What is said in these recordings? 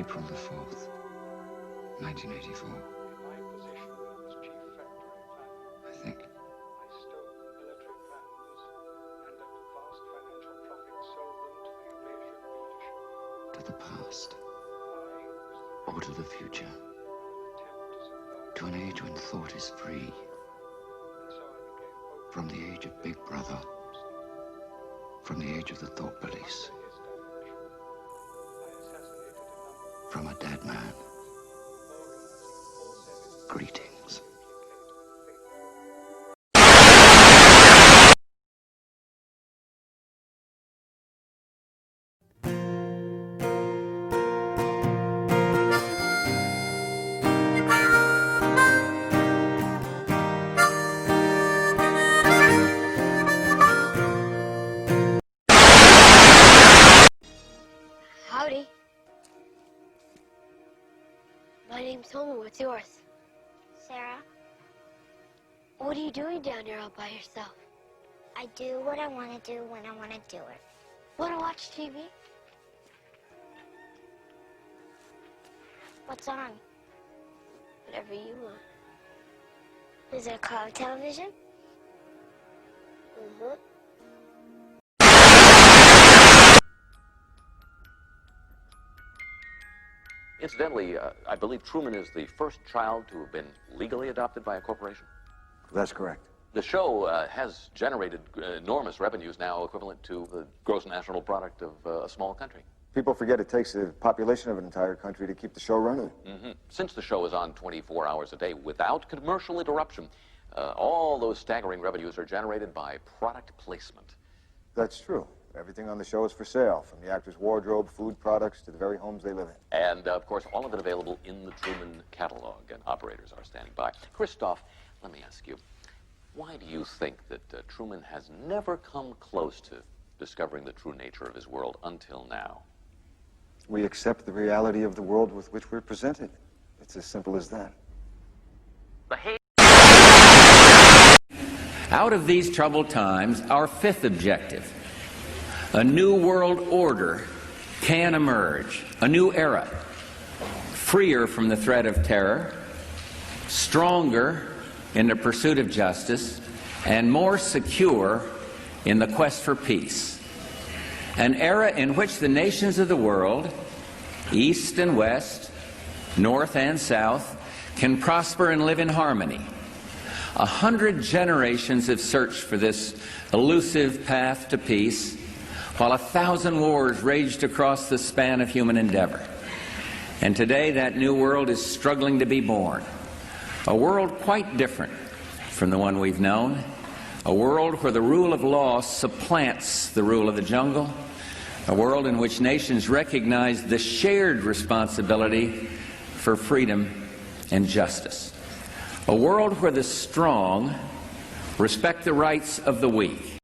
April the 4th, 1984. My position as chief factory planner, I think. I stoked military plans and at vast financial profit sold them to the Eurasian leadership. To the past. I was Or to the future. the attempt to supply, To an age when thought is free. and so I became both From the age of Big Brother. From the age of the thought police. his direction. I assassinated a number From a dead man. of Greetings. Howdy. My name's Homer. What's yours? Sarah, What are you doing down here all by yourself? I do what I want to do when I want to do it. Want to watch TV? What's on? Whatever you want. Is it color television? Mm-hmm. Incidentally, I believe Truman is the first child to have been legally adopted by a corporation. That's correct. The show has generated enormous revenues now equivalent to the gross national product of a small country. People forget it takes the population of an entire country to keep the show running. Since the show is on 24 hours a day without commercial interruption, all those staggering revenues are generated by product placement. That's true. Everything on the show is for sale, from the actors' wardrobe, food products, to the very homes they live in. And, of course, all of it available in the Truman catalog, and operators are standing by. Christoph, let me ask you, why do you think that Truman has never come close to discovering the true nature of his world until now? We accept the reality of the world with which we're presented. It's as simple as that. Out of these troubled times, our fifth objective, a new world order can emerge, a new era, freer from the threat of terror, stronger in the pursuit of justice, and more secure in the quest for peace. An era in which the nations of the world, East and West, North and South, can prosper and live in harmony. 100 generations have searched for this elusive path to peace, while 1,000 wars raged across the span of human endeavor. And today that new world is struggling to be born. A world quite different from the one we've known. A world where the rule of law supplants the rule of the jungle. A world in which nations recognize the shared responsibility for freedom and justice. A world where the strong respect the rights of the weak.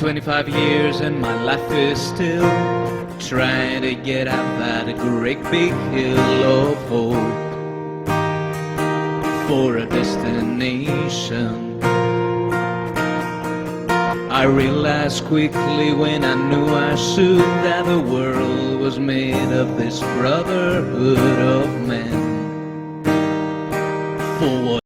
25 years and my life is still trying to get out that great big hill of hope for a destination. I realized quickly when I knew I should that the world was made of this brotherhood of men. For what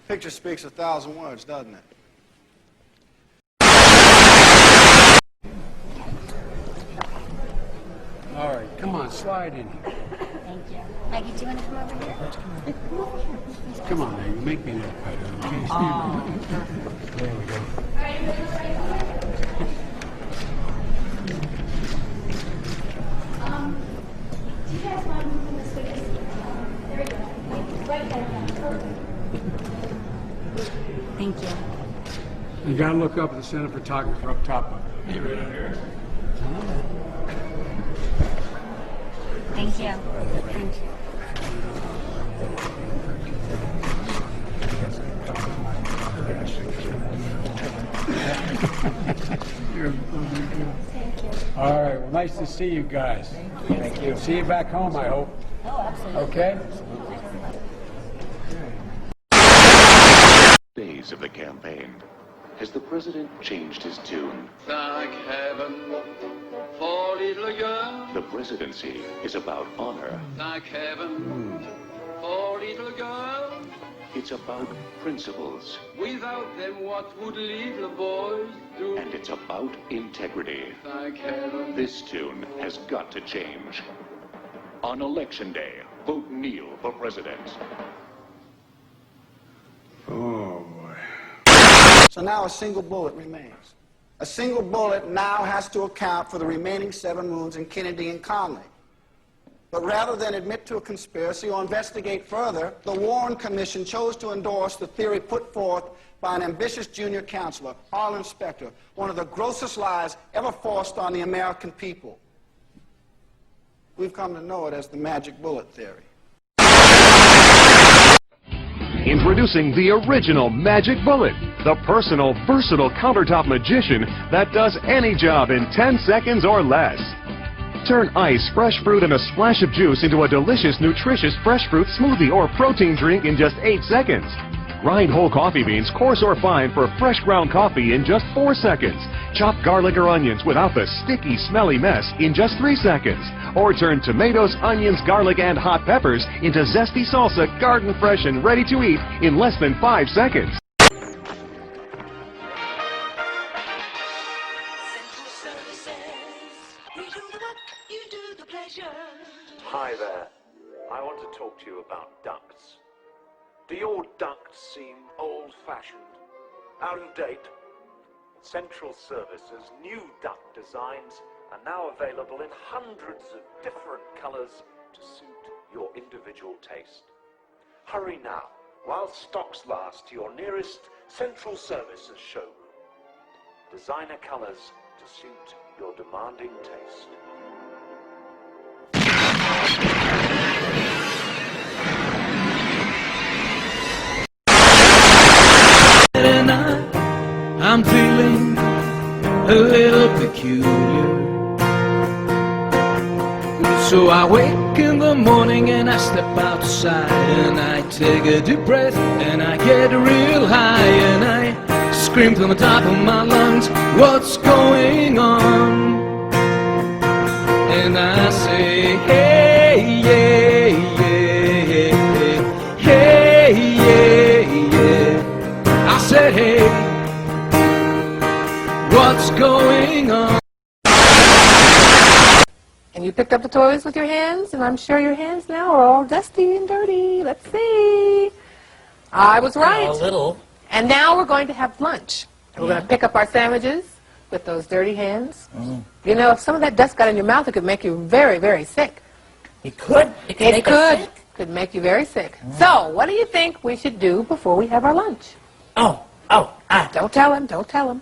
Picture speaks 1,000 words, doesn't it? All right, come on, slide in here. Thank you. Maggie, do you want to come over here? Come on, man, you make me look better, okay? There we go. Do you guys mind moving this way? There we go. Right there. Perfect. Thank you. You gotta look up at the center photographer up top of it. Thank you. Thank you. All right, well, nice to see you guys. Thank you. See you back home, I hope. Oh, absolutely. Okay? Days of the campaign. Has the president changed his tune? thank heaven for little girl, The presidency is about honor. thank heaven for little girl. It's about principles. Without them, what would little boys do? And it's about integrity. Thank heaven. This tune has got to change. On Election Day, vote Neil for president. Oh, boy. So now a single bullet remains. A single bullet now has to account for the remaining 7 wounds in Kennedy and Conley. But rather than admit to a conspiracy or investigate further, the Warren Commission chose to endorse the theory put forth by an ambitious junior counselor, Harlan Specter, one of the grossest lies ever forced on the American people. We've come to know it as the magic bullet theory. Introducing the original Magic Bullet, the personal, versatile countertop magician that does any job in 10 seconds or less. Turn ice, fresh fruit, and a splash of juice into a delicious, nutritious fresh fruit smoothie or protein drink in just 8 seconds. Grind whole coffee beans, coarse or fine, for fresh ground coffee in just 4 seconds. Chop garlic or onions without the sticky, smelly mess in just 3 seconds. Or turn tomatoes, onions, garlic, and hot peppers into zesty salsa, garden fresh and ready to eat in less than 5 seconds. Hi there. I want to talk to you about ducts. Do your ducts seem old-fashioned, out of date? Central Services' new duct designs are now available in hundreds of different colors to suit your individual taste. Hurry now, while stocks last, to your nearest Central Services showroom. Designer colors to suit your demanding taste. I'm feeling a little peculiar. So I wake in the morning and I step outside and I take a deep breath and I get real high and I scream from the top of my lungs, what's going on? And I say, hey, yeah, yeah, hey, yeah, yeah. I said, hey, what's going on? picked up the toys with your hands, and I'm sure your hands now are all dusty and dirty. Let's see. I was right. A little. And now we're going to have lunch. We're going to pick up our sandwiches with those dirty hands. You know, if some of that dust got in your mouth, it could make you very, very sick. It could? It could. Could make you very sick. So, what do you think we should do before we have our lunch? Don't tell him. Don't tell him.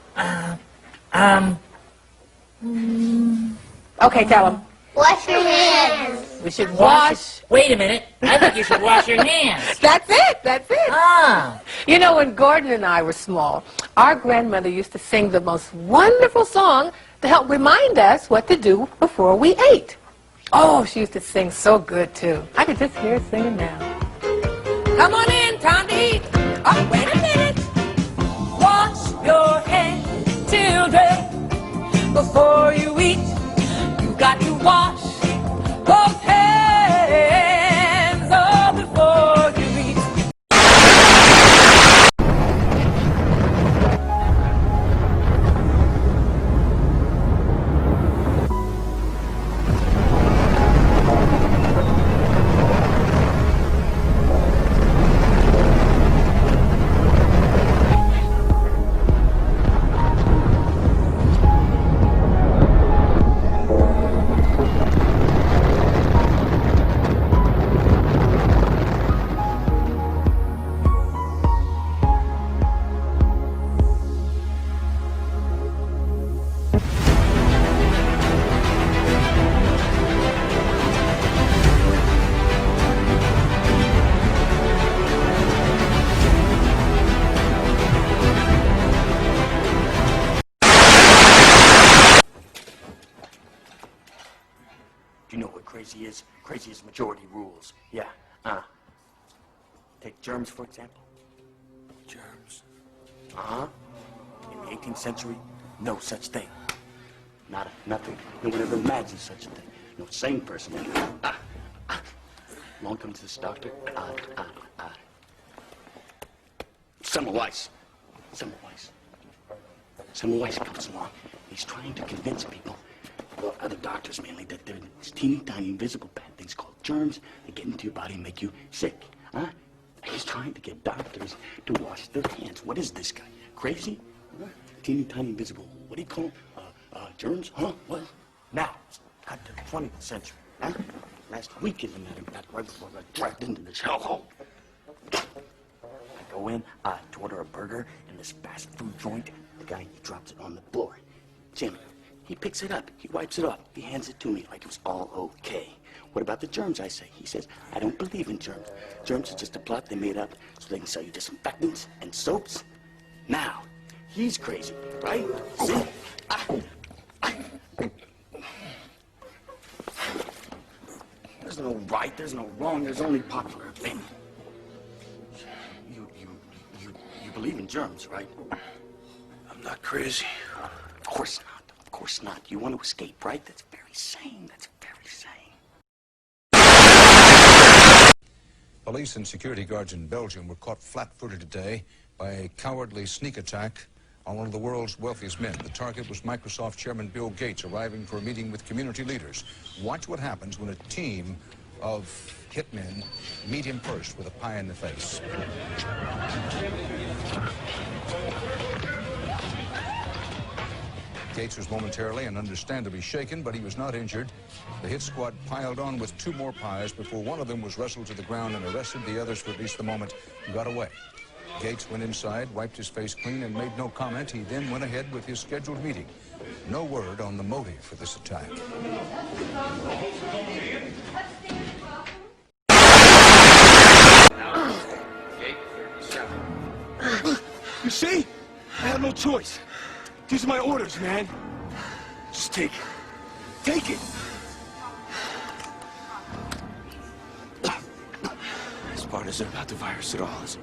Okay, tell him. Wash your hands. We should wash. Wait a minute. I think you should wash your hands. That's it. That's it. Ah. You know, when Gordon and I were small, our grandmother used to sing the most wonderful song to help remind us what to do before we ate. Oh, she used to sing so good, too. I could just hear her singing now. Come on in, time to eat. Oh, wait a minute. Wash your hands, children, before you eat. You got to wash both hands, oh, before you eat. Do you know what crazy is? Crazy is majority rules. Yeah. Take germs, for example. Germs? In the 18th century, no such thing. Nothing. No one ever imagined such a thing. No sane person. Along comes this doctor. Semmelweis comes along. He's trying to convince people, well, other doctors mainly, that there are these teeny tiny invisible bad things called germs that get into your body and make you sick. He's trying to get doctors to wash their hands. What is this guy? Crazy? Teeny tiny invisible, what do you call them? Germs? What? Now, cut to the 20th century. Last week, as a matter of fact, right before I got dragged into this hellhole. I go in to order a burger in this fast food joint. The guy, he drops it on the floor. Jimmy, he picks it up, he wipes it off, he hands it to me like it was all okay. What about the germs, I say? He says, I don't believe in germs. Germs are just a plot they made up so they can sell you disinfectants and soaps. Now, he's crazy, right? See? There's no right, there's no wrong, there's only popular opinion. You believe in germs, right? I'm not crazy. Of course not. Of course not. You want to escape, right? That's very sane. That's very sane. Police and security guards in Belgium were caught flat-footed today by a cowardly sneak attack on one of the world's wealthiest men. The target was Microsoft Chairman Bill Gates, arriving for a meeting with community leaders. Watch what happens when a team of hitmen meet him first with a pie in the face. Gates was momentarily and understandably shaken, but he was not injured. The hit squad piled on with two more pies before one of them was wrestled to the ground and arrested. The others, for at least the moment, got away. Gates went inside, wiped his face clean, and made no comment. He then went ahead with his scheduled meeting. No word on the motive for this attack. You see? I have no choice. These are my orders, man. Just take it. Take it. This part isn't about the virus at all, is it?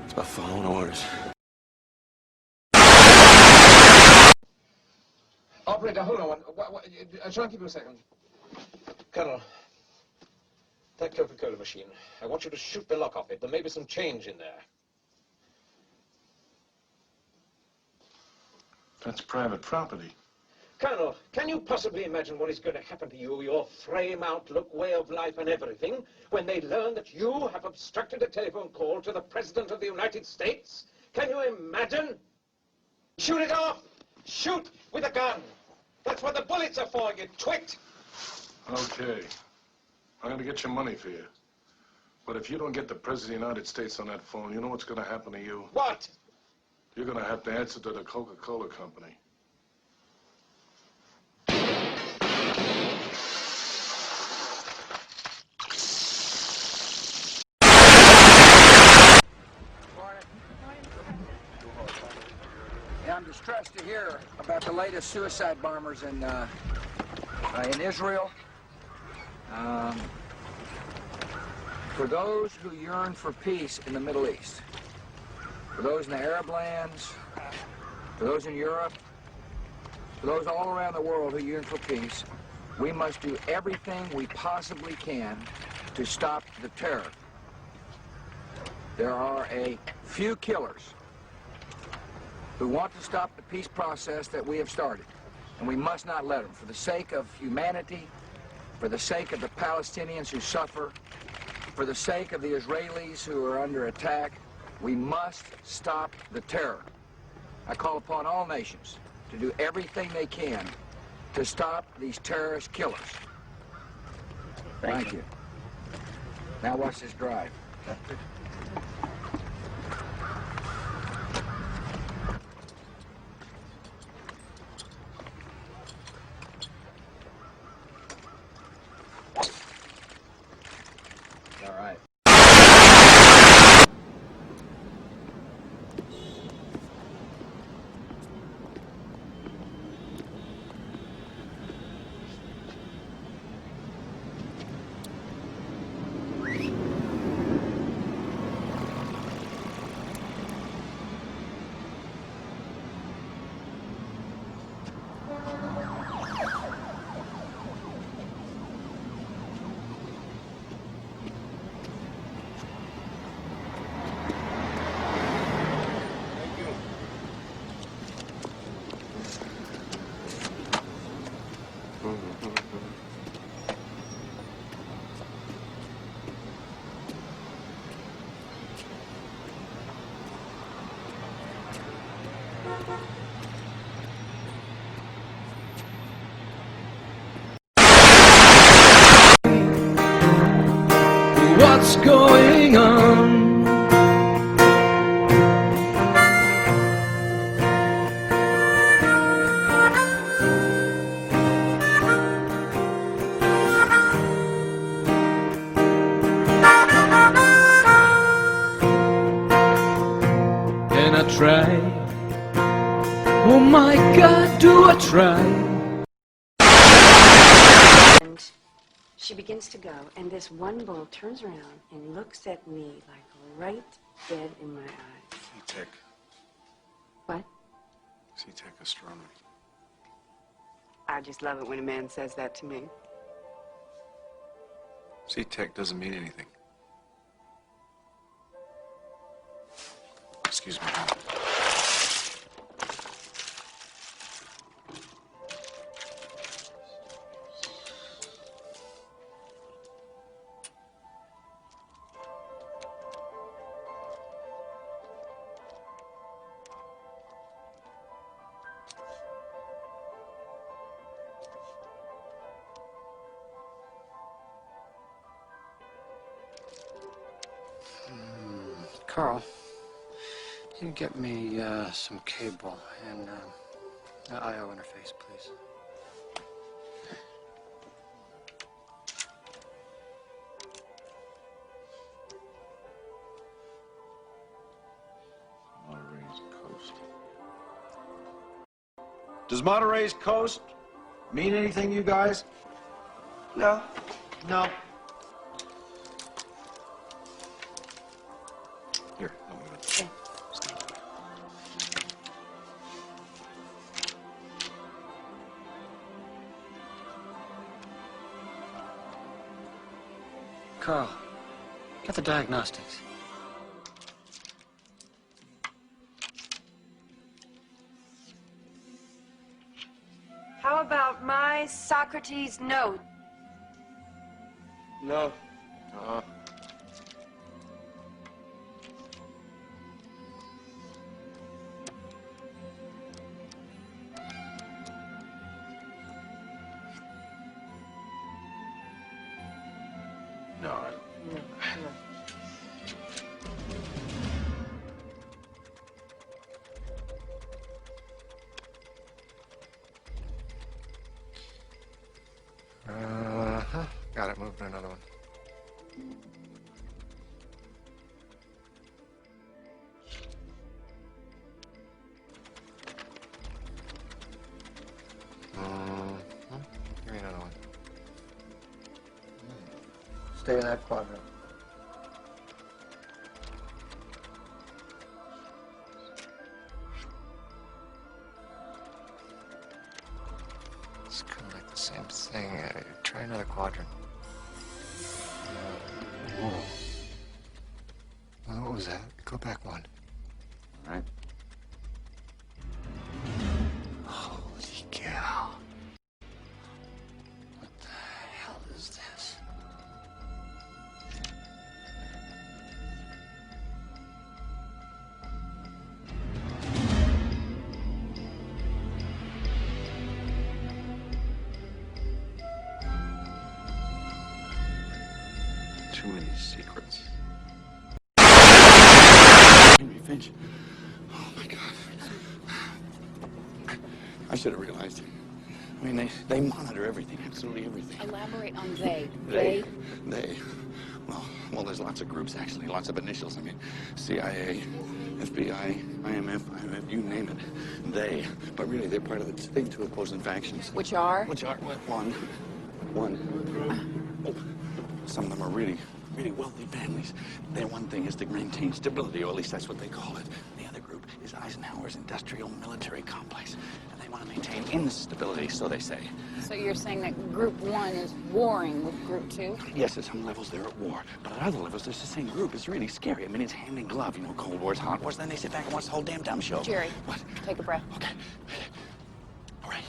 It's about following orders. Operator, hold on. Try and keep him a second. Colonel, that Coca-Cola machine. I want you to shoot the lock off it. There may be some change in there. That's private property. Colonel, can you possibly imagine what is going to happen to you, your frame, outlook, way of life, and everything, when they learn that you have obstructed a telephone call to the President of the United States? Can you imagine? Shoot it off! Shoot with a gun! That's what the bullets are for, you twit! Okay. I'm going to get your money for you. But if you don't get the President of the United States on that phone, you know what's going to happen to you? What? You're going to have to answer to the Coca-Cola Company. I'm distressed to hear about the latest suicide bombers in Israel. For those who yearn for peace in the Middle East, for those in the Arab lands, for those in Europe, for those all around the world who yearn for peace, we must do everything we possibly can to stop the terror. There are a few killers who want to stop the peace process that we have started, and we must not let them. For the sake of humanity, for the sake of the Palestinians who suffer, for the sake of the Israelis who are under attack, we must stop the terror. I call upon all nations to do everything they can to stop these terrorist killers. Thank you. Now watch this drive. All right. What's going on? And I try. Oh my God, do I try? And she begins to go, and this one bull turns around and looks at me like right dead in my eyes. C-Tech. What? C-Tech astronomy. I just love it when a man says that to me. C-Tech doesn't mean anything. Excuse me. Carl, you get me some cable and I/O interface, please. Monterey's Coast. Does Monterey's Coast mean anything to you guys? No. No. Here, I'm gonna stand by. Carl, get the diagnostics. How I, Socrates, know? No. No. Got it. Moving another one. Give me another one. Stay in that quadrant. It's kind of like the same thing. Try another quadrant. Whoa. Well, what was that? Go back one. All right. Holy cow. What the hell is this? Too many secrets. Henry Finch. Oh my God. I should have realized. I mean, they monitor everything, absolutely everything. Elaborate on they. They. Well, there's lots of groups, actually, lots of initials. I mean, CIA, FBI, IMF, you name it. They. But really, they're part of the big two opposing factions. Which are? One. Some of them are really wealthy families. Their one thing is to maintain stability, or at least that's what they call it. The other group is Eisenhower's industrial military complex, and they want to maintain instability, so they say. So you're saying that Group 1 is warring with Group 2? Yes, at some levels they're at war, but at other levels there's the same group. It's really scary. I mean, it's hand in glove. You know, Cold War's, Hot War's. Then they sit back and watch the whole damn dumb show. Jerry, What? take a breath. Okay. All right.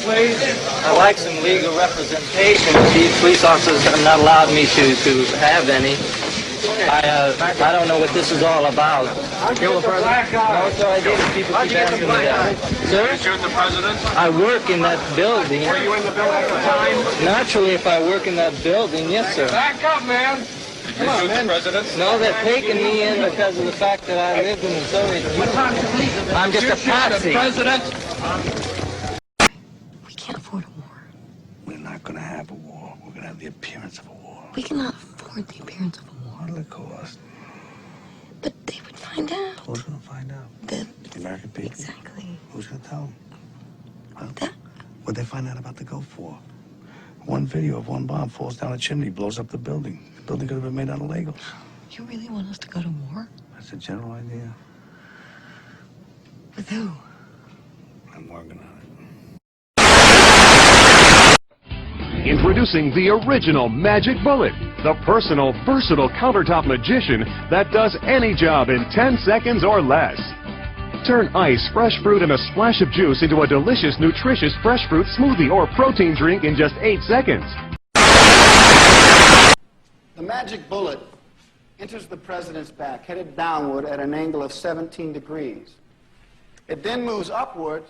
I'd like some legal representation. These police officers have not allowed me to have any. I don't know what this is all about. Kill the president? No, sir, I didn't. People keep asking me that. Sir? You shoot the president? I work in that building. Were you in the building at the time? Naturally, if I work in that building, yes, sir. Back up, man. Did you shoot the president? No, they're taking me in because of the fact that I lived in the Soviet Union. I'm just a patsy. President? We can't afford a war. We're not going to have a war. We're going to have the appearance of a war. We cannot afford the appearance of a war. What'll it cost? But they would find out. Who's going to find out? The American people? Exactly. Who's going to tell them? Huh? What'd they find out about the Gulf War? One video of one bomb falls down a chimney, blows up the building. The building could have been made out of Legos. You really want us to go to war? That's a general idea. With who? I'm working on it. Introducing the original Magic Bullet, the personal, versatile countertop magician that does any job in 10 seconds or less. Turn ice, fresh fruit, and a splash of juice into a delicious, nutritious fresh fruit smoothie or protein drink in just 8 seconds. The magic bullet enters the president's back, headed downward at an angle of 17 degrees. It then moves upward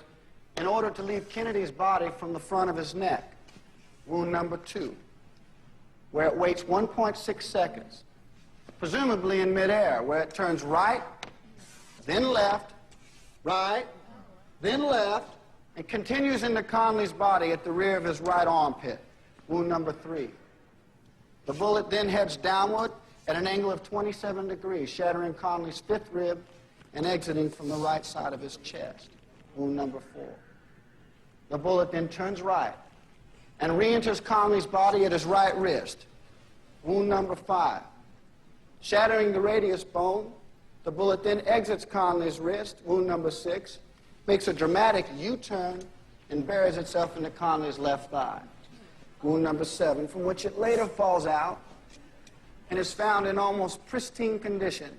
in order to leave Kennedy's body from the front of his neck, wound number 2, where it waits 1.6 seconds, presumably in midair, where it turns right, then left, right, then left, and continues into Conley's body at the rear of his right armpit, wound number 3. The bullet then heads downward at an angle of 27 degrees, shattering Conley's 5th rib and exiting from the right side of his chest, wound number 4. The bullet then turns right and re-enters Conley's body at his right wrist, wound number 5. Shattering the radius bone, the bullet then exits Conley's wrist, wound number 6, makes a dramatic U-turn, and buries itself into Conley's left thigh, wound number 7, from which it later falls out and is found in almost pristine condition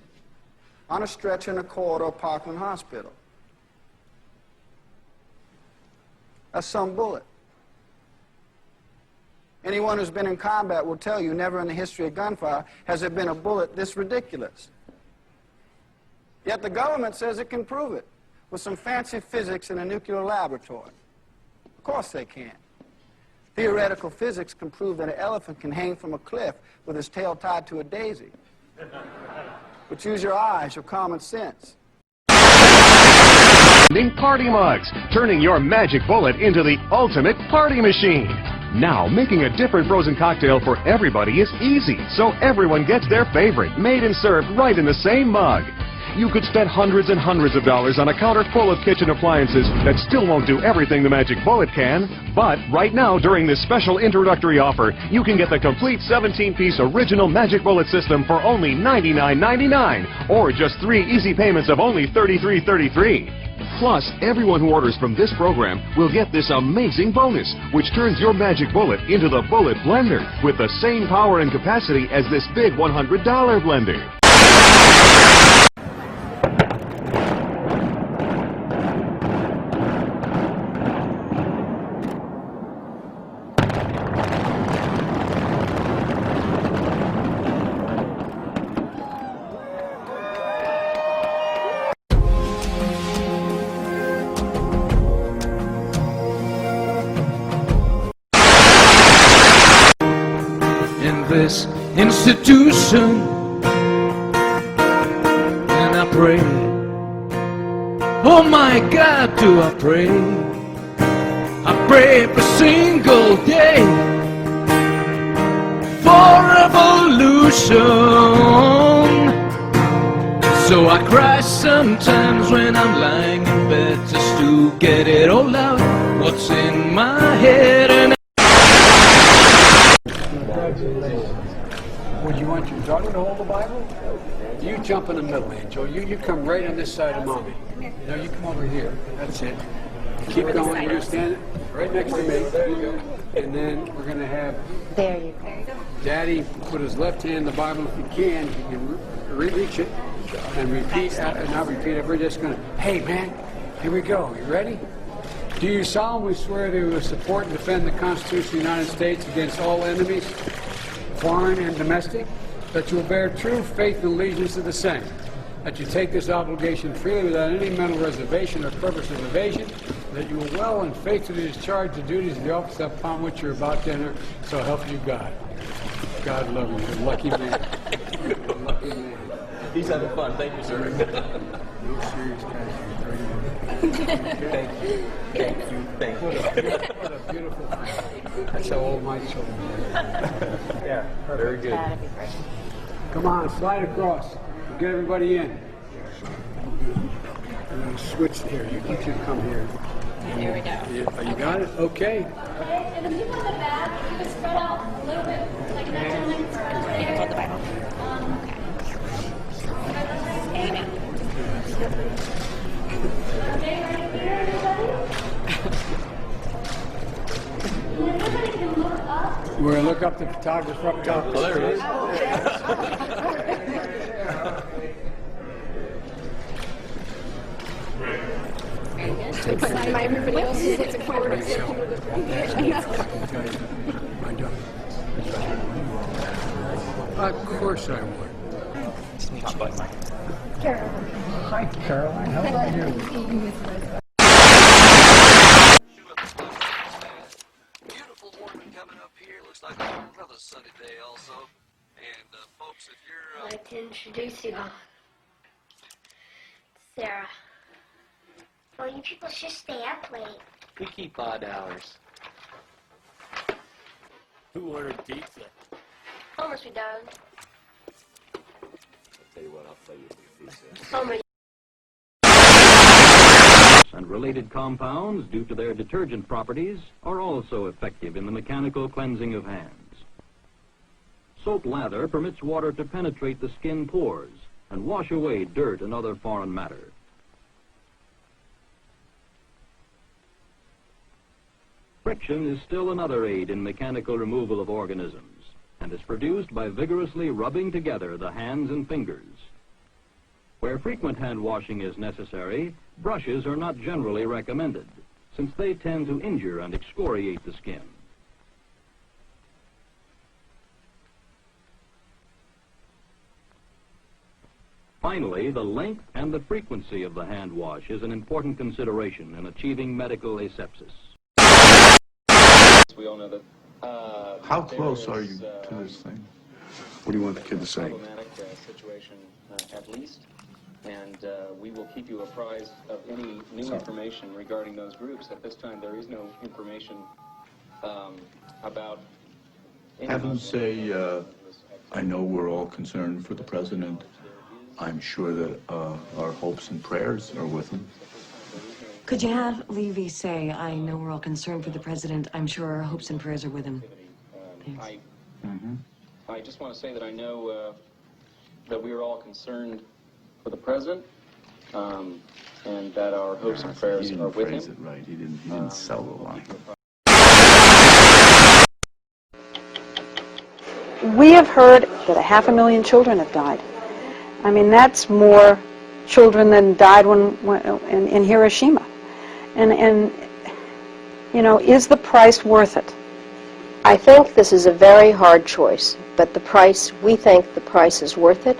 on a stretcher in a corridor of Parkland Hospital. That's some bullet. Anyone who's been in combat will tell you never in the history of gunfire has there been a bullet this ridiculous. Yet the government says it can prove it with some fancy physics in a nuclear laboratory. Of course they can. Theoretical physics can prove that an elephant can hang from a cliff with his tail tied to a daisy. But use your eyes, your common sense. Party mugs, turning your magic bullet into the ultimate party machine. Now, making a different frozen cocktail for everybody is easy, so everyone gets their favorite, made and served right in the same mug. You could spend hundreds and hundreds of dollars on a counter full of kitchen appliances that still won't do everything the Magic Bullet can. But right now, during this special introductory offer, you can get the complete 17-piece original Magic Bullet system for only $99.99, or just 3 easy payments of only $33.33. Plus, everyone who orders from this program will get this amazing bonus, which turns your Magic Bullet into the Bullet Blender with the same power and capacity as this big $100 blender. This institution, and I pray, oh my God, do I pray every single day for revolution. So I cry sometimes when I'm lying in bed just to get it all out, what's in my head. And Would you want your daughter to hold the Bible? You jump in the middle, Angel. You come right on this side of Mommy. No, you come over here. That's it. Keep going. You're standing right next to me. And then we're going to have Daddy put his left hand in the Bible if he can reach it and repeat. And I'll repeat it. We're just going to, hey, man, here we go. You ready? Do you solemnly swear to support and defend the Constitution of the United States against all enemies, foreign and domestic, that you will bear true faith and allegiance to the same, that you take this obligation freely without any mental reservation or purpose of evasion, that you will well and faithfully discharge the duties of the office upon which you're about to enter, so help you God. God love you. You're a lucky man. You're a lucky man. He's having fun. Thank you, sir. No serious Thank you. Thank you. Thank you. What a beautiful thing. That's how old my children are. Yeah, very good. That'd be great. Come on, slide across. Get everybody in. And then switch here. You two come here. There we go. You got it? Okay. Okay, and the people in the back, you can spread out a little bit, like that gentleman. You can hold the Bible. Amen. Okay, right here, everybody. And everybody can look up. We're going to look up the photographer up top. Oh, there it is. Everybody else is looking forward to Of course I would. Carolyn. Hi, Caroline. How are you? Beautiful morning coming up here. Looks like another sunny day also. And folks, if you're... I'd like to introduce you. Sarah. Well, you people should stay up late. We keep odd hours. Who ordered pizza? Homer, we done. I'll tell you what, I'll tell you. Homer, and related compounds, due to their detergent properties, are also effective in the mechanical cleansing of hands. Soap lather permits water to penetrate the skin pores and wash away dirt and other foreign matter. Friction is still another aid in mechanical removal of organisms and is produced by vigorously rubbing together the hands and fingers. Where frequent hand washing is necessary, brushes are not generally recommended, since they tend to injure and excoriate the skin. Finally, the length and the frequency of the hand wash is an important consideration in achieving medical asepsis. We all know that. How close are you to this thing? What do you want the kid to say? Problematic situation, at least, and we will keep you apprised of any new information regarding those groups. At this time, there is no information about. Have him say, I know we're all concerned for the president. I'm sure that our hopes and prayers are with him. Could you have Levy say, I know we're all concerned for the president. I'm sure our hopes and prayers are with him. Thanks. I just want to say that I know that we are all concerned for the president, and that our hopes and prayers are with him. He didn't phrase it right. He didn't sell the line. We have heard that 500,000 children have died. I mean, that's more children than died in Hiroshima. And, you know, is the price worth it? I think this is a very hard choice, but we think the price is worth it.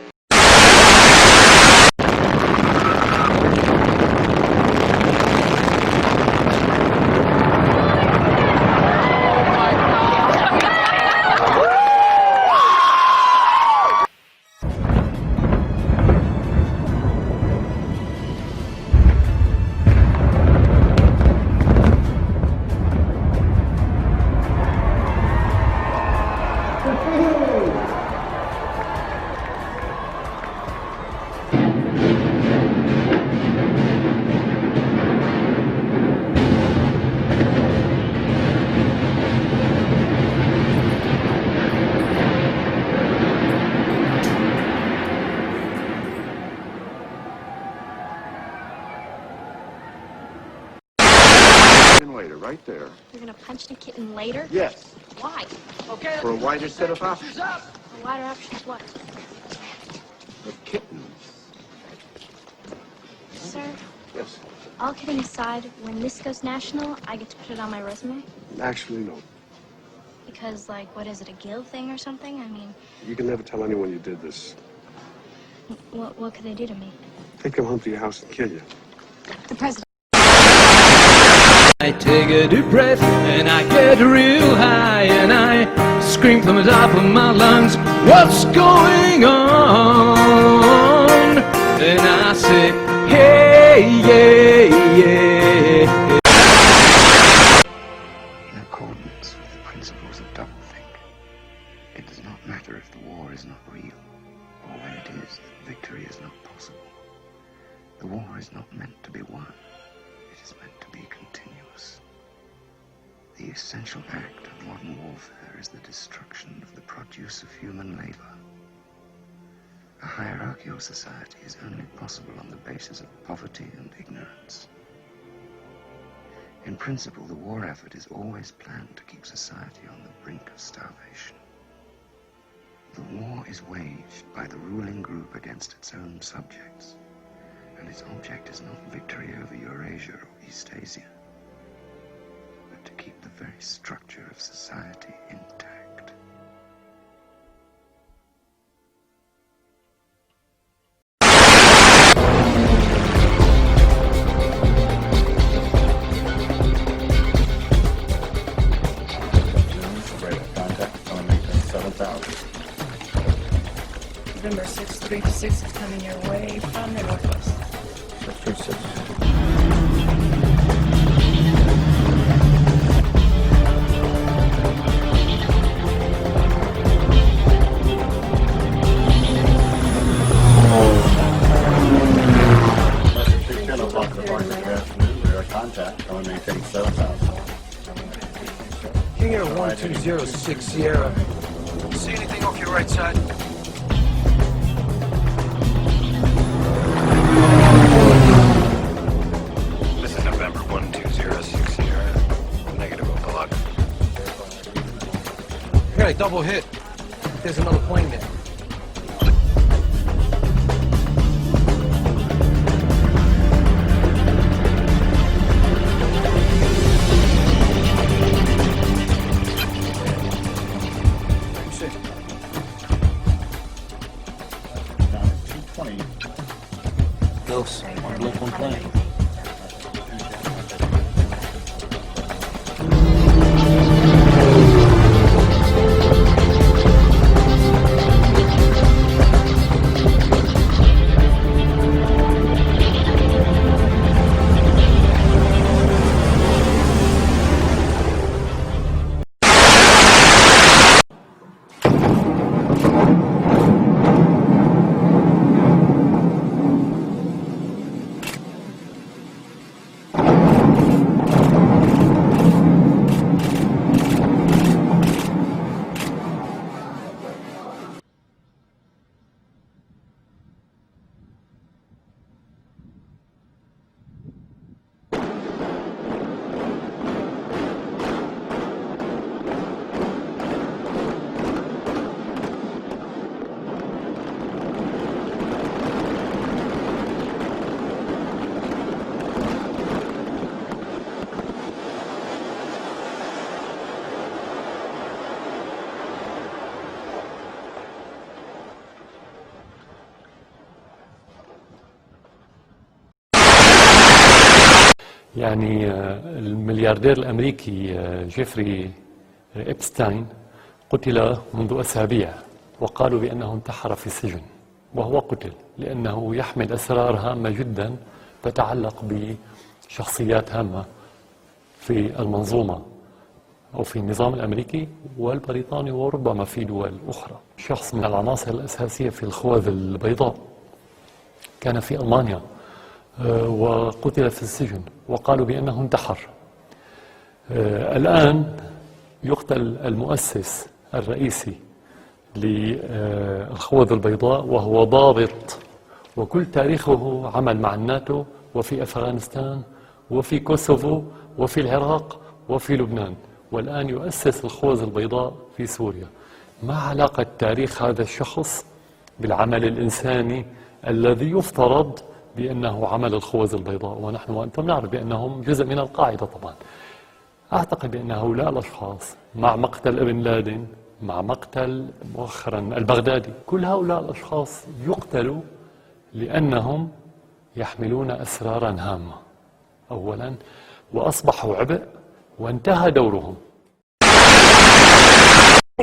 Later, right there. You're gonna punch the kitten later? Yes. Why? Okay. For a wider set of options. A wider options what? The kitten. Sir, Yes. all kidding aside, when this goes national, I get to put it on my resume? Actually, no. Because, like, what is it, a guild thing or something? I mean, You can never tell anyone you did this. what could they do to me? They come home to your house and kill you. The president. I take a deep breath and I get real high and I scream from the top of my lungs, what's going on? And I say, hey, yeah, yeah. In accordance with the principles of doublethink, it does not matter if the war is not real, or when it is, that victory is not possible. The war is not meant to be won. It is meant to be continuous. The essential act of modern warfare is the destruction of the produce of human labor. A hierarchical society is only possible on the basis of poverty and ignorance. In principle, the war effort is always planned to keep society on the brink of starvation. The war is waged by the ruling group against its own subjects, and its object is not victory over Eurasia or Eastasia, but to keep the very structure of society intact. November 636 is coming your way from the northwest. 636. At 10 o'clock in the morning, afternoon. King Air 1206 Sierra. See anything off your right side? This is November 1206 Sierra. Negative over luck. We got a double hit. There's another plane there. Ghost, one blip, one plane. يعني الملياردير الأمريكي جيفري إبستاين قتل منذ أسابيع وقالوا بأنه انتحر في السجن، وهو قتل لأنه يحمل أسرار هامة جدا تتعلق بشخصيات هامة في المنظومة أو في النظام الأمريكي والبريطاني وربما في دول أخرى. شخص من العناصر الأساسية في الخوذ البيضاء كان في ألمانيا وقتل في السجن وقالوا بأنه انتحر. الآن يقتل المؤسس الرئيسي للخوذ البيضاء وهو ضابط، وكل تاريخه عمل مع الناتو وفي أفغانستان وفي كوسوفو وفي العراق وفي لبنان، والآن يؤسس الخوذ البيضاء في سوريا. ما علاقة تاريخ هذا الشخص بالعمل الإنساني الذي يفترض بأنه عمل الخوذ البيضاء، ونحن وأنتم نعرف بأنهم جزء من القاعدة طبعا. أعتقد بأن هؤلاء الأشخاص مع مقتل ابن لادن، مع مقتل مؤخرا البغدادي، كل هؤلاء الأشخاص يقتلوا لأنهم يحملون أسرارا هامة أولا، وأصبحوا عبء وانتهى دورهم.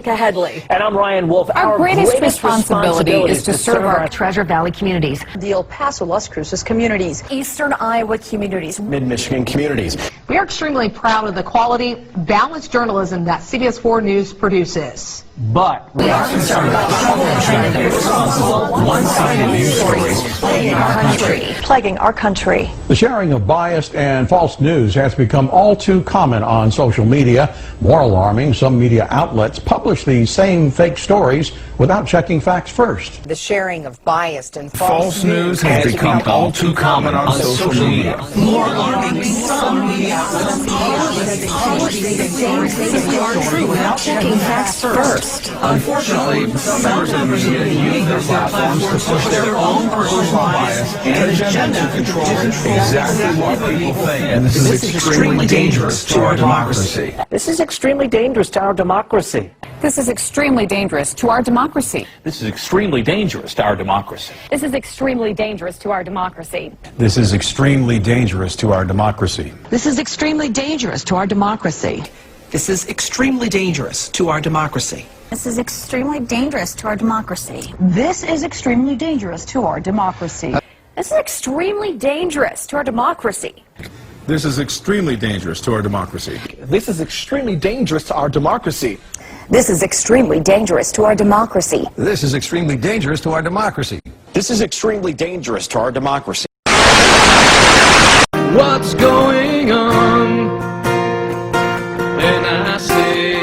Headley. And I'm Ryan Wolf. Our greatest responsibility is to serve our Treasure Valley communities, the El Paso, Las Cruces communities, Eastern Iowa communities, Mid-Michigan communities. We are extremely proud of the quality, balanced journalism that CBS 4 News produces. But we are concerned about the trouble and irresponsible, one-sided news stories plaguing our country. The sharing of biased and false news has become all too common on social media. More alarming, some media outlets publish these same fake stories without checking facts first. The sharing of biased and False news has become all too common on social media. More alarming, some media outlets publish these stories without checking facts first. Unfortunately, some members of the media use their platforms to push their own personal bias and agenda to control exactly what people think. And this is extremely dangerous to our democracy. This is extremely dangerous to our democracy. This is extremely dangerous to our democracy. This is extremely dangerous to our democracy. This is extremely dangerous to our democracy. This is extremely dangerous to our democracy. This is extremely dangerous to our democracy. This is extremely dangerous to our democracy. This is extremely dangerous to our democracy. This is extremely dangerous to our democracy. This is extremely dangerous to our democracy. This is extremely dangerous to our democracy. This is extremely dangerous to our democracy. This is extremely dangerous to our democracy. This is extremely dangerous to our democracy. This is extremely dangerous to our democracy. What's going on? And I say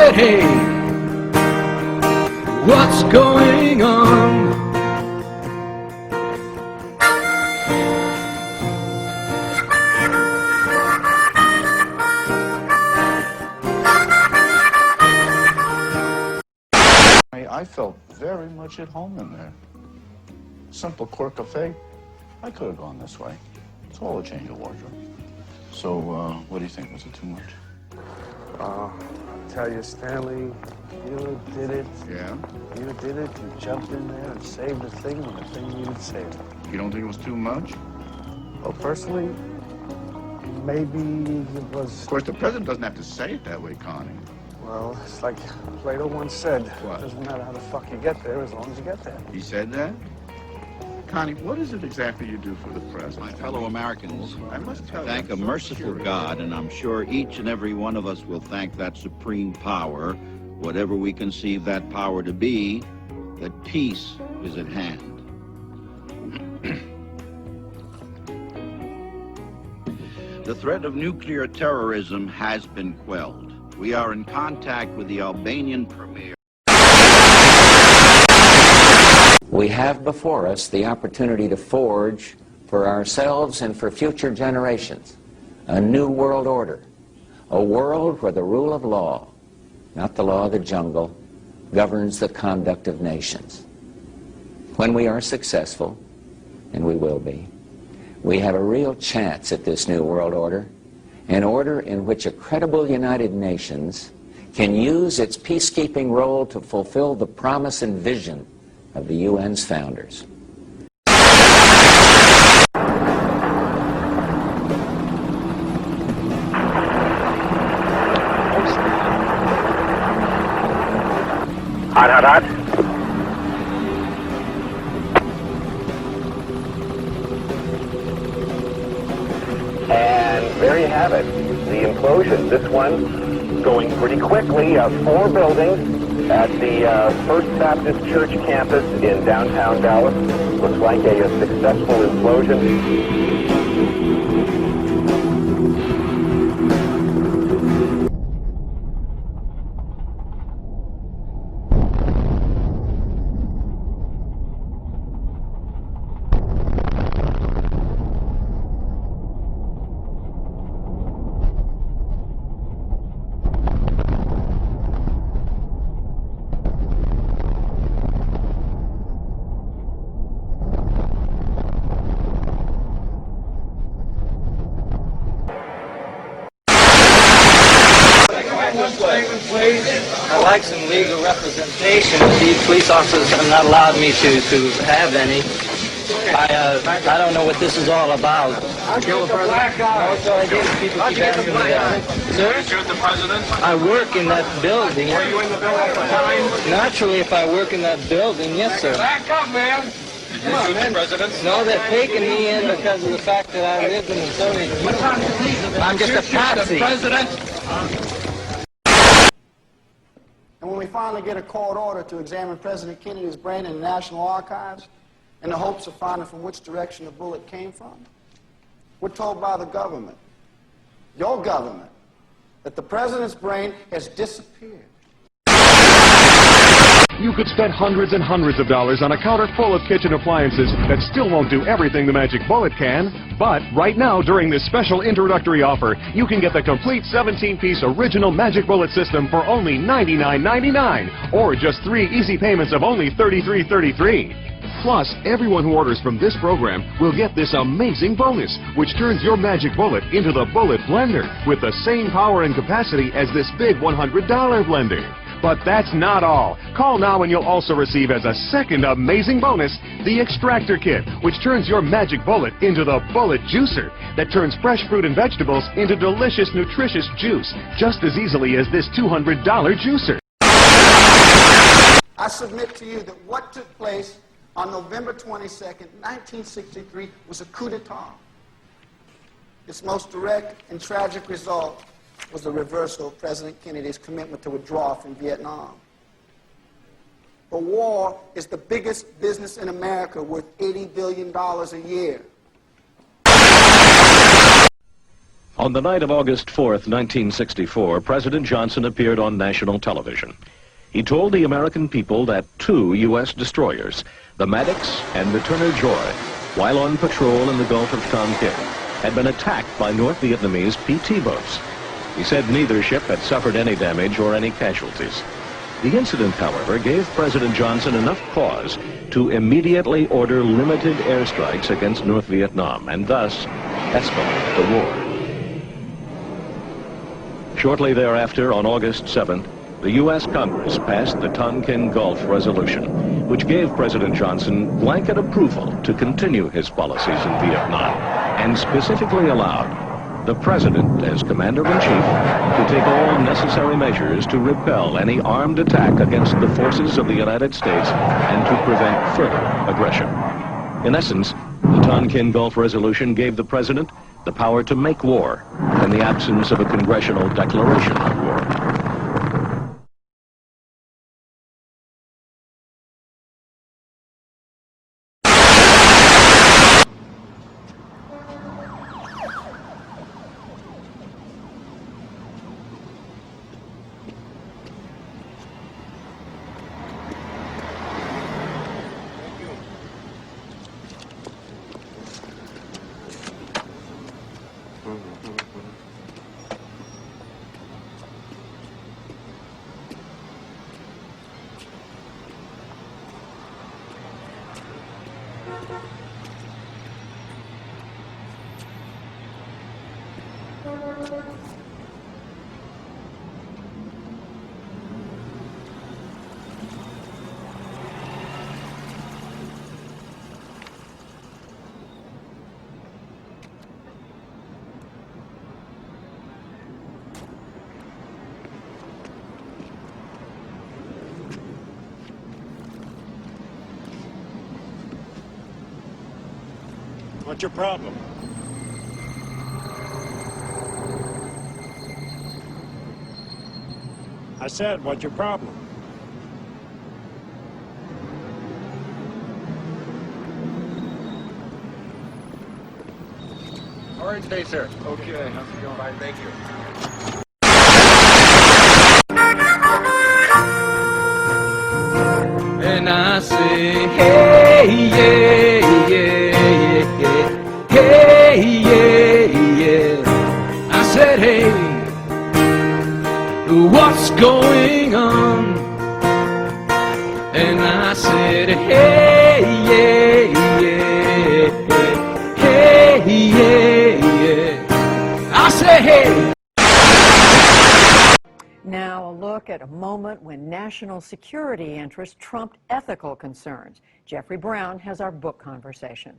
said, hey, what's going on? I felt very much at home in there. Simple quirk of fate. I could have gone this way. It's all a change of wardrobe. So, what do you think? Was it too much? I'll tell you, Stanley, you did it. Yeah? You did it. You jumped in there and saved the thing when the thing needed saving. You don't think it was too much? Well, personally, maybe it was... Of course, the president doesn't have to say it that way, Connie. Well, it's like Plato once said. What? It doesn't matter how the fuck you get there as long as you get there. He said that? Connie, what is it exactly you do for the president? My fellow Americans, I must tell thank you, a merciful God, and I'm sure each and every one of us will thank that supreme power, whatever we conceive that power to be, that peace is at hand. The threat of nuclear terrorism has been quelled. We are in contact with the Albanian premier. We have before us the opportunity to forge for ourselves and for future generations a new world order, a world where the rule of law, not the law of the jungle, governs the conduct of nations. When we are successful, and we will be, we have a real chance at this new world order, an order in which a credible United Nations can use its peacekeeping role to fulfill the promise and vision of the UN's founders. Hot, hot, hot. And there you have it, the implosion. This one going pretty quickly, 4 buildings at the First Baptist Church campus in downtown Dallas. Looks like a successful implosion. I'd like some legal representation. These police officers have not allowed me to have any. I don't know what this is all about. You're the black guy. Sir? You're the president? I work in that building. Were you in the building at the time? Naturally, if I work in that building, yes, sir. Back up, man. Come on, man. No, they're taking me in because of the fact that I lived in the Soviet Union. I'm just a patsy. And when we finally get a court order to examine President Kennedy's brain in the National Archives, in the hopes of finding from which direction the bullet came from, we're told by the government, your government, that the president's brain has disappeared. You could spend hundreds and hundreds of dollars on a counter full of kitchen appliances that still won't do everything the Magic Bullet can. But right now, during this special introductory offer, you can get the complete 17-piece original Magic Bullet system for only $99.99, or just 3 easy payments of only $33.33. Plus, everyone who orders from this program will get this amazing bonus, which turns your Magic Bullet into the Bullet Blender with the same power and capacity as this big $100 blender. But that's not all. Call now and you'll also receive as a second amazing bonus the Extractor Kit, which turns your Magic Bullet into the Bullet Juicer that turns fresh fruit and vegetables into delicious, nutritious juice just as easily as this $200 juicer. I submit to you that what took place on November 22nd, 1963 was a coup d'etat. Its most direct and tragic result was the reversal of President Kennedy's commitment to withdraw from Vietnam. The war is the biggest business in America, worth $80 billion a year. On the night of August 4th, 1964, President Johnson appeared on national television. He told the American people that 2 U.S. destroyers, the Maddox and the Turner Joy, while on patrol in the Gulf of Tonkin, had been attacked by North Vietnamese PT boats. He said neither ship had suffered any damage or any casualties. The incident, however, gave President Johnson enough cause to immediately order limited airstrikes against North Vietnam and thus escalate the war. Shortly thereafter, on August 7th, the U.S. Congress passed the Tonkin Gulf Resolution, which gave President Johnson blanket approval to continue his policies in Vietnam, and specifically allowed the President, as Commander-in-Chief, to take all necessary measures to repel any armed attack against the forces of the United States and to prevent further aggression. In essence, the Tonkin Gulf Resolution gave the President the power to make war in the absence of a congressional declaration of war. What's your problem? I said, what's your problem? Orange Day, sir. Okay, how's it going? Fine, thank you. And I say, hey, yeah, yeah, yeah, hey, yeah, yeah. I said, hey, what's going on? And I said, hey, yeah, yeah, hey, yeah, yeah. I said, hey. Now, a look at a moment when national security interests trumped ethical concerns. Jeffrey Brown has our book conversation.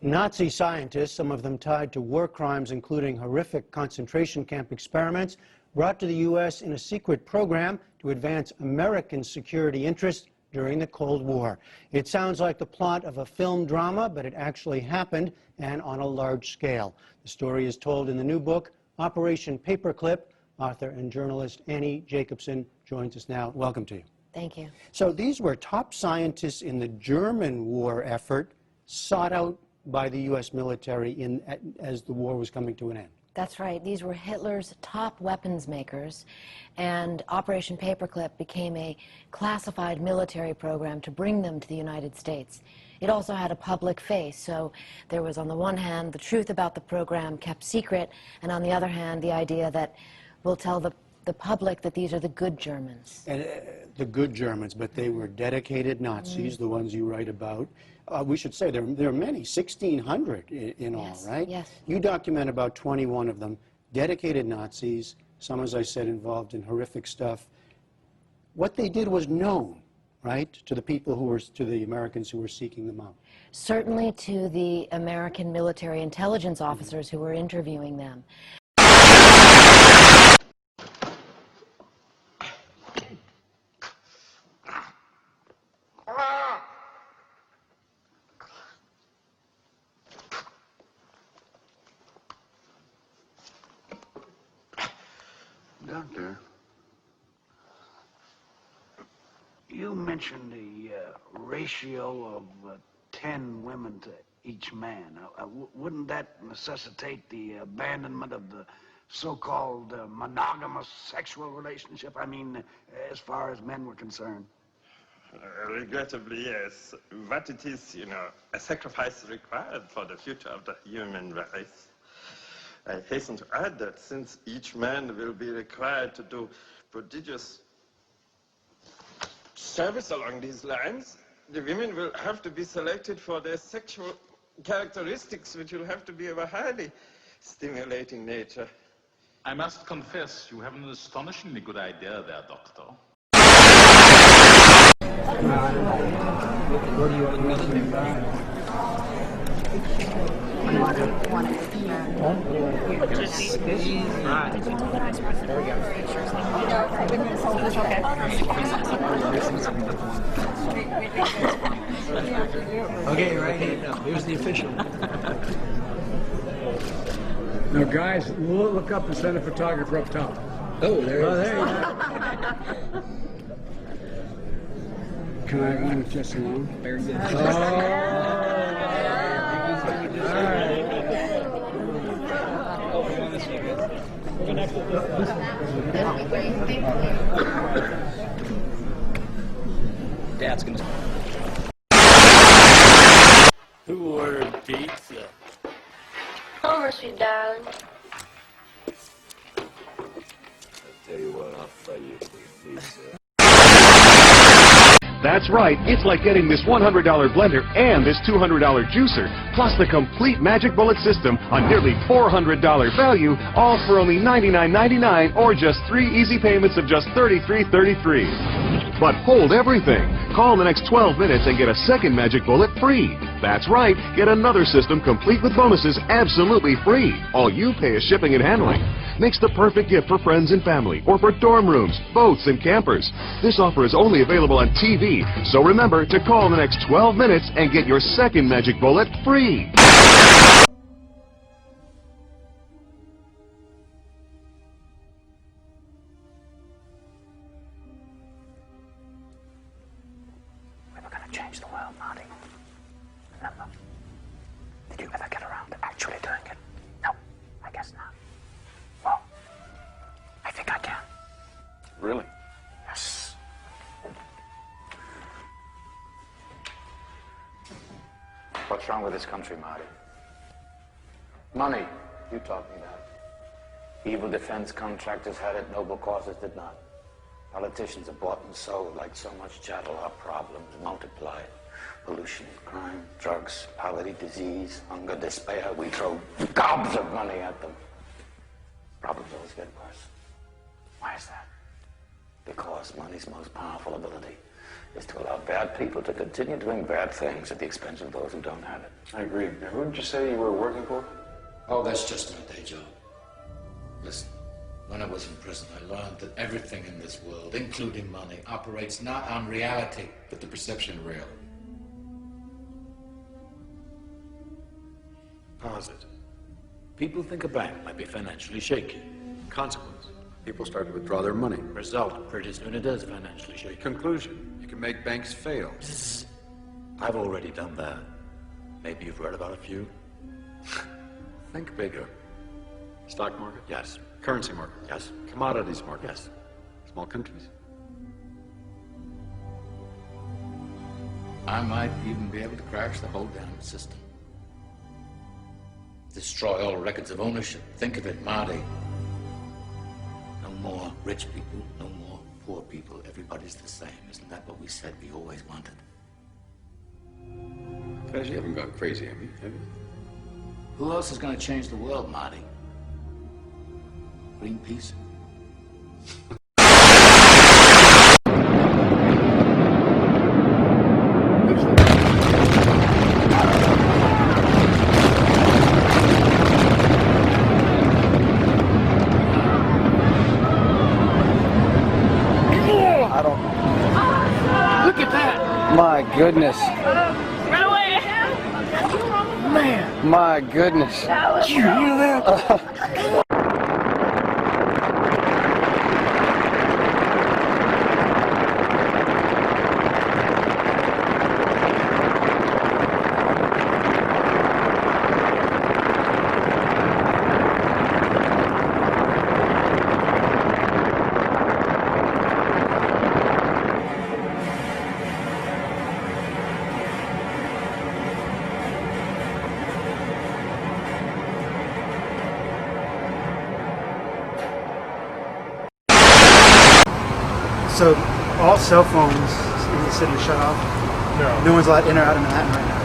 Nazi scientists, some of them tied to war crimes including horrific concentration camp experiments, brought to the U.S. in a secret program to advance American security interests during the Cold War. It sounds like the plot of a film drama, but it actually happened, and on a large scale. The story is told in the new book, Operation Paperclip. Author and journalist Annie Jacobson joins us now. Welcome to you. Thank you. So these were top scientists in the German war effort, sought out by the U.S. military as the war was coming to an end. That's right. These were Hitler's top weapons makers, and Operation Paperclip became a classified military program to bring them to the United States. It also had a public face, so there was, on the one hand, the truth about the program kept secret, and on the other hand, the idea that we'll tell the public that these are the good Germans. And, the good Germans, but they were dedicated Nazis, the ones you write about. We should say there are many, 1,600 in all, right? Yes. You document about 21 of them, dedicated Nazis, some, as I said, involved in horrific stuff. What they did was known, right, to the people who were, to the Americans who were seeking them out. Certainly to the American military intelligence officers who were interviewing them. Doctor, you mentioned the ratio of 10 women to each man. Wouldn't that necessitate the abandonment of the so-called monogamous sexual relationship? I mean, as far as men were concerned. Regrettably, yes. But it is, you know, a sacrifice required for the future of the human race. I hasten to add that since each man will be required to do prodigious service along these lines, the women will have to be selected for their sexual characteristics, which will have to be of a highly stimulating nature. I must confess, you have an astonishingly good idea there, Doctor. Okay, right here. Here's the official. Now, guys, look up and send a photographer up top. Oh, there you go. Can I run just along? Very good. Dad's gonna. Who ordered pizza? Homer, sweet darling. I'll tell you what, I'll fight you for pizza. That's right, it's like getting this $100 blender and this $200 juicer, plus the complete Magic Bullet system on nearly $400 value, all for only $99.99 or just 3 easy payments of just $33.33. But hold everything. Call in the next 12 minutes and get a second Magic Bullet free. That's right, get another system complete with bonuses absolutely free. All you pay is shipping and handling. Makes the perfect gift for friends and family, or for dorm rooms, boats, and campers. This offer is only available on TV, so remember to call in the next 12 minutes and get your second Magic Bullet free. We were going to change the world, Marty. Remember? Did you ever get around to actually doing it? No, I guess not. Well, I think I can. Really? Yes. What's wrong with this country, Marty? Money, you talking about. Evil defense contractors had it, noble causes did not. Politicians are bought and sold like so much chattel. Our problems multiply. Pollution, crime, drugs, poverty, disease, hunger, despair. We throw gobs of money at them. Problems always get worse. Why is that? Because money's most powerful ability is to allow bad people to continue doing bad things at the expense of those who don't have it. I agree. Now, who did you say you were working for? Oh, that's just my day job. Listen, when I was in prison, I learned that everything in this world, including money, operates not on reality, but the perception of real. Pause it. People think a bank might be financially shaky. Consequence. People start to withdraw their money. Result, pretty soon it is financially shaky. Conclusion. You can make banks fail. I've already done that. Maybe you've read about a few. Think bigger. Stock market? Yes. Currency market? Yes. Commodities market? Yes. Small countries? I might even be able to crash the whole damn system. Destroy all records of ownership. Think of it, Marty. No more rich people, no more poor people. Everybody's the same. Isn't that what we said we always wanted? Guys, you haven't gone crazy, have you? Who else is going to change the world, Marty? Greenpeace? I don't. Look at that! My goodness. Run away! Man. My goodness. Did you hear that? So all cell phones in the city shut off? No. No one's allowed in or out of Manhattan right now?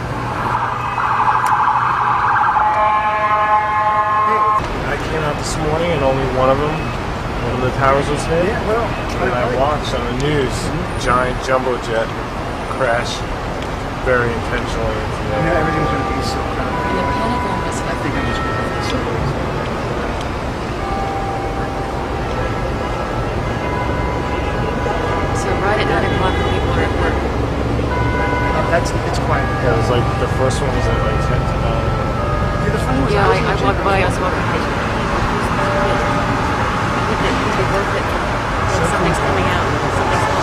I came out this morning and only one of the towers was hit. Yeah, well, and I watched on the news, giant jumbo jet crash very intentionally into the Yeah, everything's going to be so crowded. I think I'm just going to be so So right at 9 o'clock when people are at work. It's quiet. Yeah, it was like the first one was at like 10 to 9. Yeah, the funny was I walked by, I was walking by. They both hit. Something's coming out.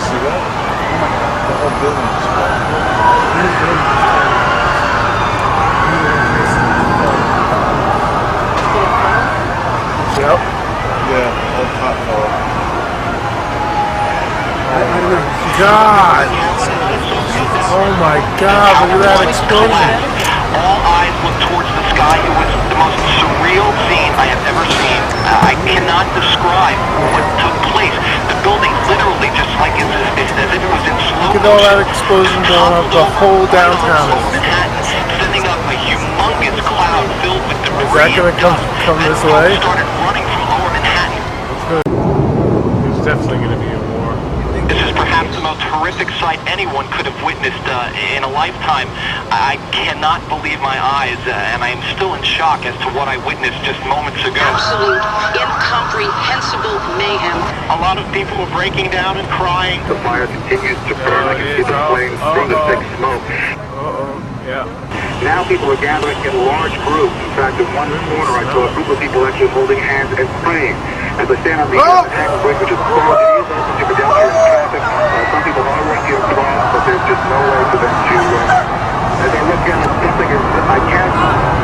See that? Oh my God, the whole building is Yep. Yeah, whole top floor. I don't know. God! Oh my God, look at that explosion! All eyes look towards the sky. It was the most surreal scene I have ever seen. I cannot describe what took place. The building literally, just like as if it was in slow Look at all that explosion going up the whole downtown. Manhattan, sending up a humongous cloud filled with debris. Is that going to come this way? Started running from lower Manhattan. There's definitely going to be a war. This is perhaps the most horrific sight anyone could have witnessed in a lifetime. I cannot believe my eyes, and I am still in shock as to what I witnessed just moments ago. Absolute, incomprehensible mayhem. A lot of people are breaking down and crying. The fire continues to burn. I can see the flames through the thick smoke. Yeah. Now people are gathering in large groups. In fact, in one corner I saw a group of people actually holding hands and praying. As I stand on the Manhattan Bridge, which is closed, it is open to pedestrian traffic. Some people are working across, but there's just no way for them to. As I look at it, something is, I can't.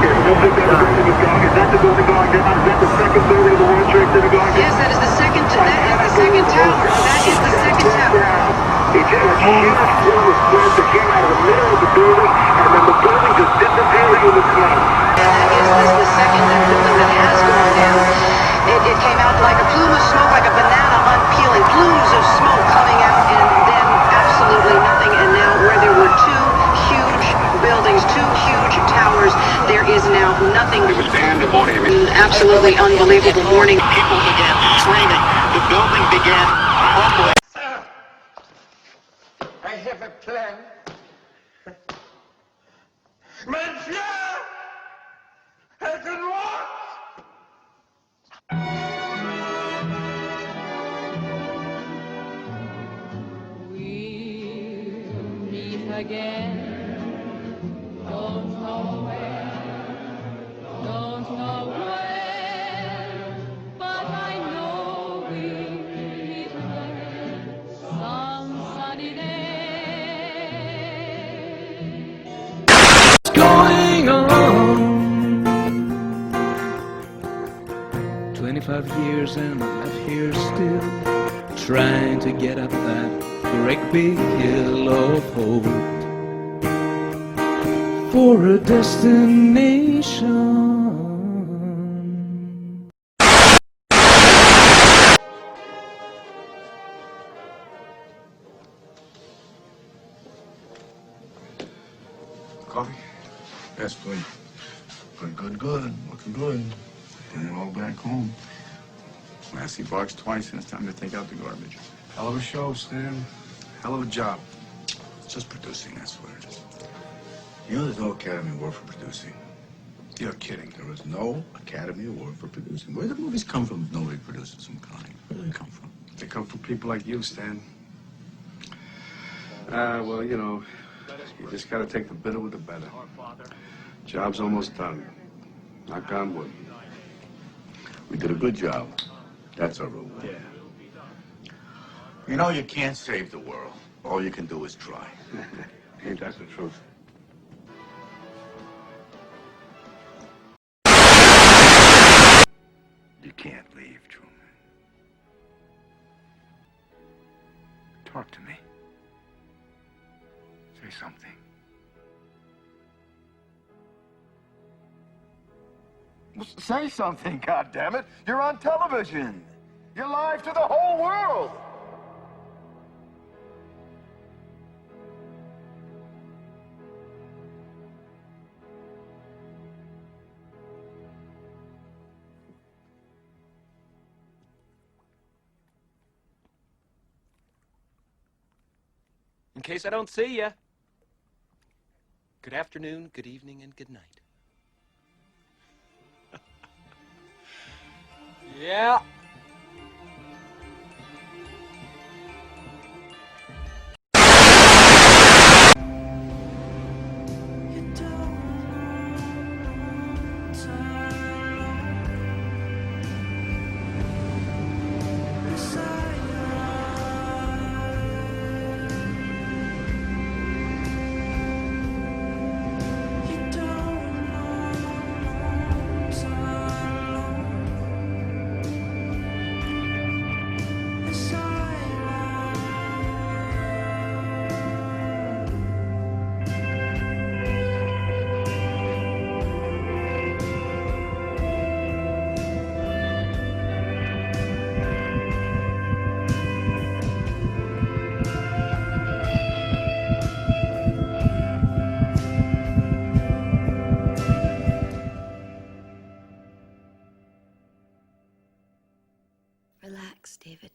It looks like that building is going. Is that the building going down? Is that the second building of the World Trade Center going down? Yes, that is the second tower. That is the second tower. It just a huge plume of smoke that came out of the middle of the building, and then the building just disappeared into the smoke. Is this the second building that has gone down? It came out like a plume of smoke, like a banana unpeeling. Plumes of smoke coming out, and then absolutely nothing. And now where there were two huge buildings, two huge towers, there is now nothing. It was pandemonium. Absolutely unbelievable morning. People began screaming. The building began crumbling. I have a plan. Monsieur! I can walk! We'll meet again. Don't know where, don't know when, but I know we'll meet again some sunny day. What's going on? 25 years and I'm left here still, trying to get up that great big hill of hope for a destination. Coffee? Yes, please. Good. Looking good. Bring it all back home. Lassie barks twice and it's time to take out the garbage. Hell of a show, Stan. Hell of a job. It's just producing, that's what it is. You know there's no Academy Award for producing. You're kidding. There is no Academy Award for producing. Where do movies come from if nobody produces them, Connie? Where do they come from? They come from people like you, Stan. Well, you know, you just gotta take the bitter with the better. Job's almost done. Knock on wood. We did a good job. That's our rule. Yeah. You know, you can't save the world. All you can do is try. Ain't that the truth? You can't leave, Truman. Talk to me. Say something. Say something, goddammit. You're on television. You're live to the whole world. In case I don't see you, good afternoon, good evening, and good night. Yeah. Relax, David.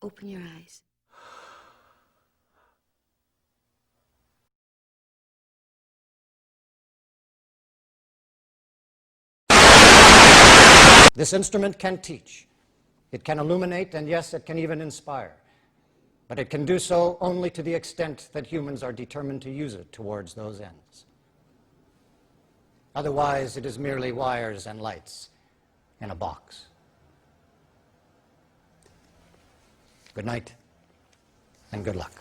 Open your eyes. This instrument can teach. It can illuminate, and yes, it can even inspire. But it can do so only to the extent that humans are determined to use it towards those ends. Otherwise, it is merely wires and lights in a box. Good night, and good luck.